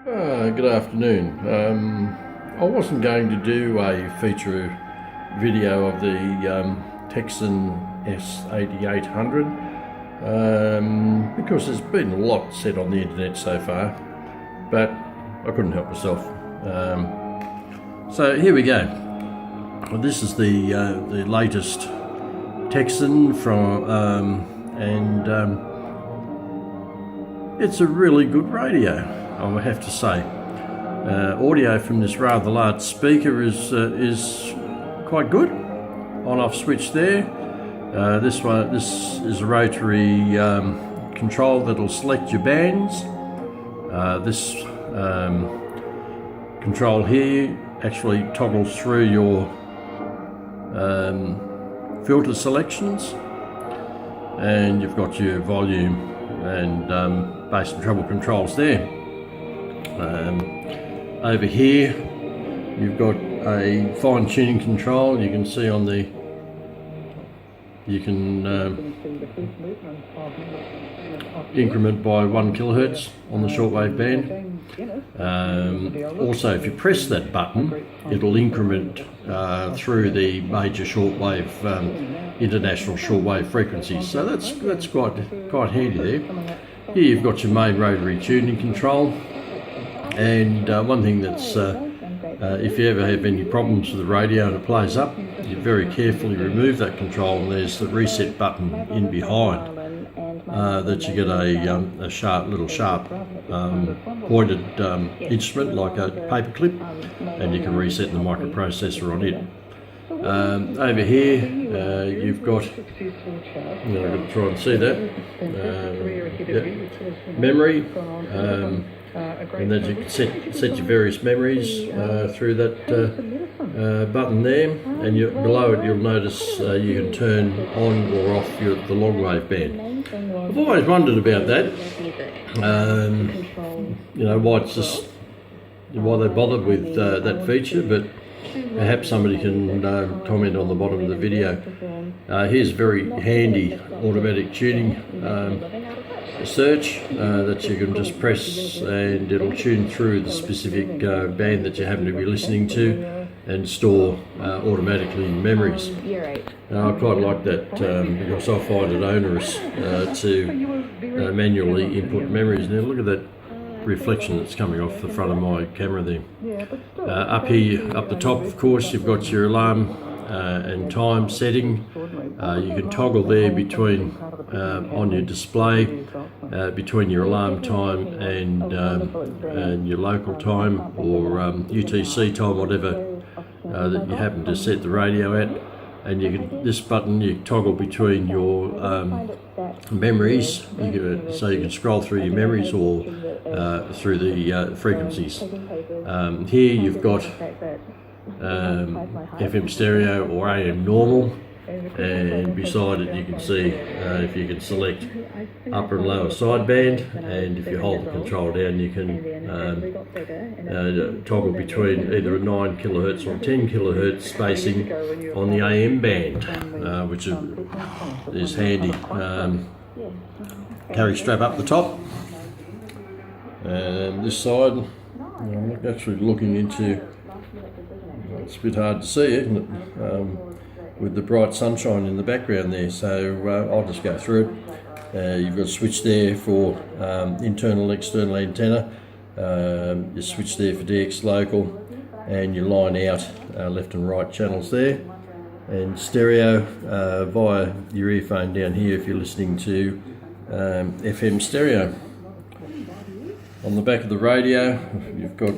Good afternoon. I wasn't going to do a feature video of the Tecsun S-8800 because there's been a lot said on the internet so far, but I couldn't help myself. So here we go. Well, this is the latest Tecsun from it's a really good radio, I would have to say. Audio from this rather large speaker is quite good. On-off switch there. This is a rotary control that'll select your bands. This control here actually toggles through your filter selections, and you've got your volume and bass and treble controls there. Over here you've got a fine tuning control. You can see on the increment by 1 kilohertz on the shortwave band. Also, if you press that button, it'll increment through the major shortwave, international shortwave frequencies. So that's quite handy there. Here you've got your main rotary tuning control, and one thing that's if you ever have any problems with the radio and it plays up, you very carefully remove that control, and there's the reset button in behind. That you get a sharp pointed instrument like a paper clip, and you can reset the microprocessor on it. Over here you've got, I'm going to try and see that, memory, and then you can set your various memories through that button there, and below it you'll notice you can turn on or off the long wave band. I've always wondered about that, why they bothered with that feature, but perhaps somebody can comment on the bottom of the video. Here's a very handy automatic tuning search that you can just press, and it'll tune through the specific band that you happen to be listening to and store automatically memories. I quite like that because I find it onerous to manually input memories. Now look at that reflection that's coming off the front of my camera there. Up here, up the top, of course, you've got your alarm and time setting. You can toggle there between on your display between your alarm time and your local time, or UTC time, whatever that you happen to set the radio at. And this button you toggle between your memories, so you can scroll through your memories or through the frequencies. Here you've got FM stereo or AM normal, and beside it you can see if you can select upper and lower sideband, and if you hold the control down you can toggle between either a 9 kilohertz or 10 kilohertz spacing on the AM band, which is handy. Carry strap up the top, and this side I'm actually looking into, it's a bit hard to see, isn't it, with the bright sunshine in the background there, so I'll just go through it. You've got a switch there for internal and external antenna, your switch there for DX local, and your line out left and right channels there, and stereo via your earphone down here if you're listening to FM stereo. On the back of the radio you've got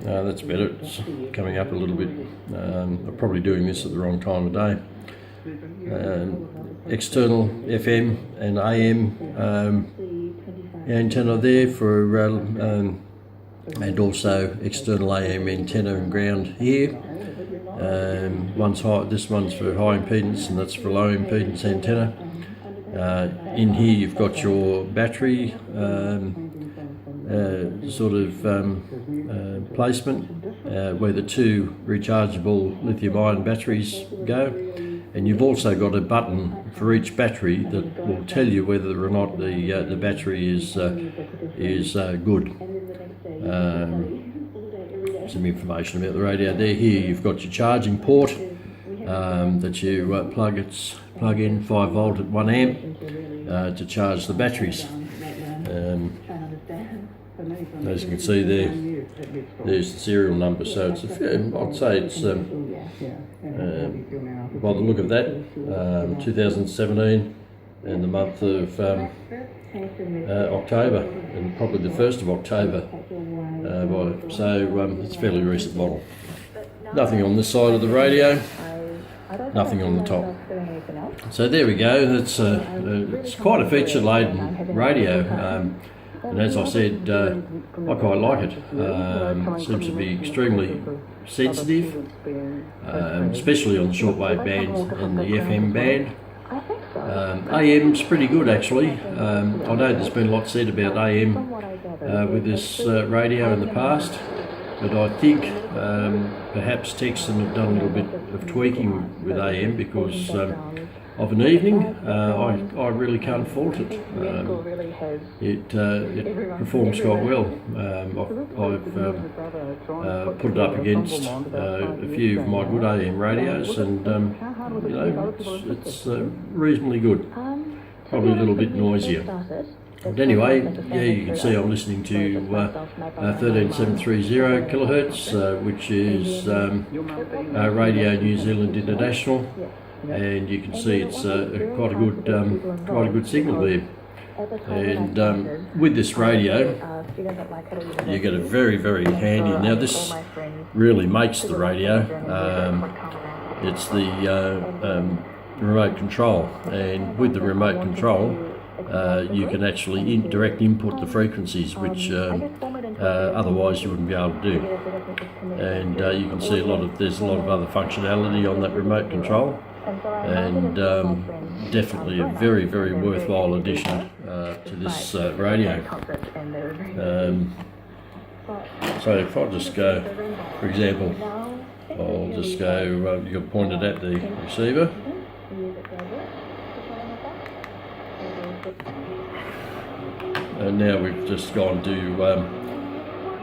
that's better, it's coming up a little bit. I'm probably doing this at the wrong time of day. External FM and AM antenna there for, and also external AM antenna and ground here. One's high, this one's for high impedance, and that's for low impedance antenna. In here you've got your battery placement, where the two rechargeable lithium-ion batteries go, and you've also got a button for each battery that will tell you whether or not the battery is good. Some information about the radio there. Here you've got your charging port that you plug in 5 volt at 1 amp to charge the batteries. As you can see there's the serial number, so it's I'd say it's by the look of that 2017 and the month of October, and probably the 1st of October, so it's a fairly recent model. Nothing on this side of the radio, nothing on the top. So there we go. That's it's quite a feature-laden radio, and as I said, I quite like it. It seems to be extremely sensitive, especially on the shortwave band and the FM band. AM's pretty good actually. I know there's been a lot said about AM with this radio in the past, but I think perhaps Tecsun have done a little bit of tweaking with AM because of an evening, I really can't fault it. It performs quite well. I've put it up against a few of my good AM radios, and you know, it's reasonably good. Probably a little bit noisier. But anyway, yeah, you can see I'm listening to 13730 kilohertz, which is Radio New Zealand International. And you can see it's quite a good signal there. And with this radio, you get a very, very handy. Now this really makes the radio. It's the remote control, and with the remote control, you can actually direct input the frequencies, which otherwise you wouldn't be able to do. And you can see there's a lot of other functionality on that remote control. And definitely a very, very worthwhile addition to this radio. So if I just go, for example, I'll just go, you can point it at the receiver. And now we've just gone to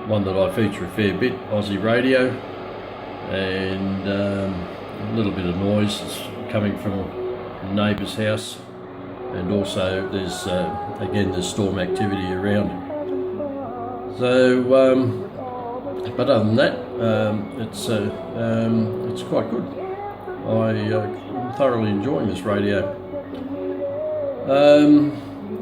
one that I feature a fair bit, Aussie Radio, and a little bit of noise is coming from the neighbour's house, and also there's again there's storm activity around. So, but other than that, it's quite good. I'm thoroughly enjoying this radio.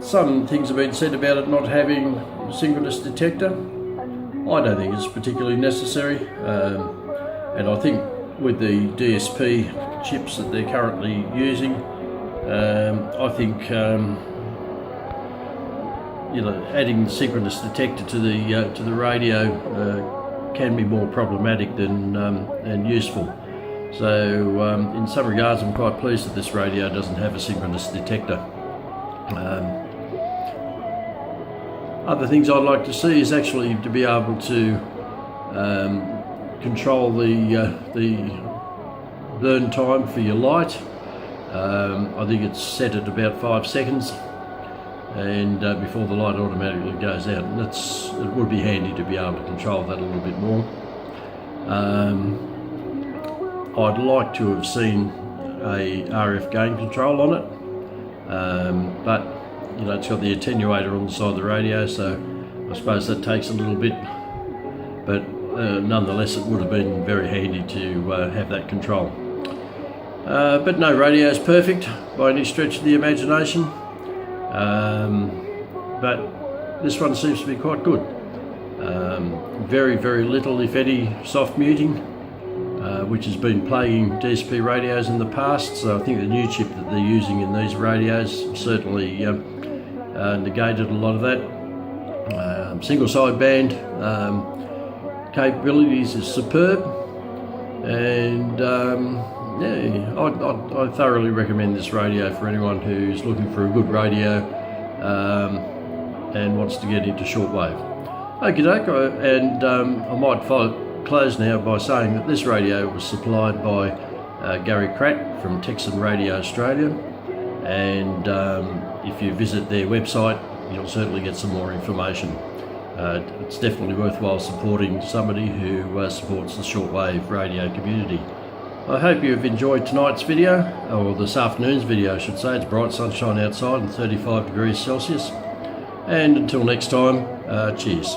Some things have been said about it not having a synchronous detector. I don't think it's particularly necessary, and I think with the DSP chips that they're currently using, I think you know, adding the synchronous detector to the radio can be more problematic than useful. So in some regards, I'm quite pleased that this radio doesn't have a synchronous detector. Other things I'd like to see is actually to be able to control the burn time for your light. I think it's set at about 5 seconds, and before the light automatically goes out. And it would be handy to be able to control that a little bit more. I'd like to have seen a RF gain control on it, but you know, it's got the attenuator on the side of the radio, so I suppose that takes a little bit, but nonetheless it would have been very handy to have that control. But no radio is perfect by any stretch of the imagination, but this one seems to be quite good. Very, very little, if any, soft muting, which has been plaguing DSP radios in the past, so I think the new chip that they're using in these radios certainly negated a lot of that. Single sideband capabilities is superb, and yeah, I thoroughly recommend this radio for anyone who's looking for a good radio and wants to get into shortwave. Okie doke, and I might close now by saying that this radio was supplied by Gary Pratt from Tecsun Radio Australia, and if you visit their website you'll certainly get some more information. It's definitely worthwhile supporting somebody who supports the shortwave radio community. I hope you've enjoyed tonight's video, or this afternoon's video I should say. It's bright sunshine outside and 35 degrees Celsius. And until next time, cheers.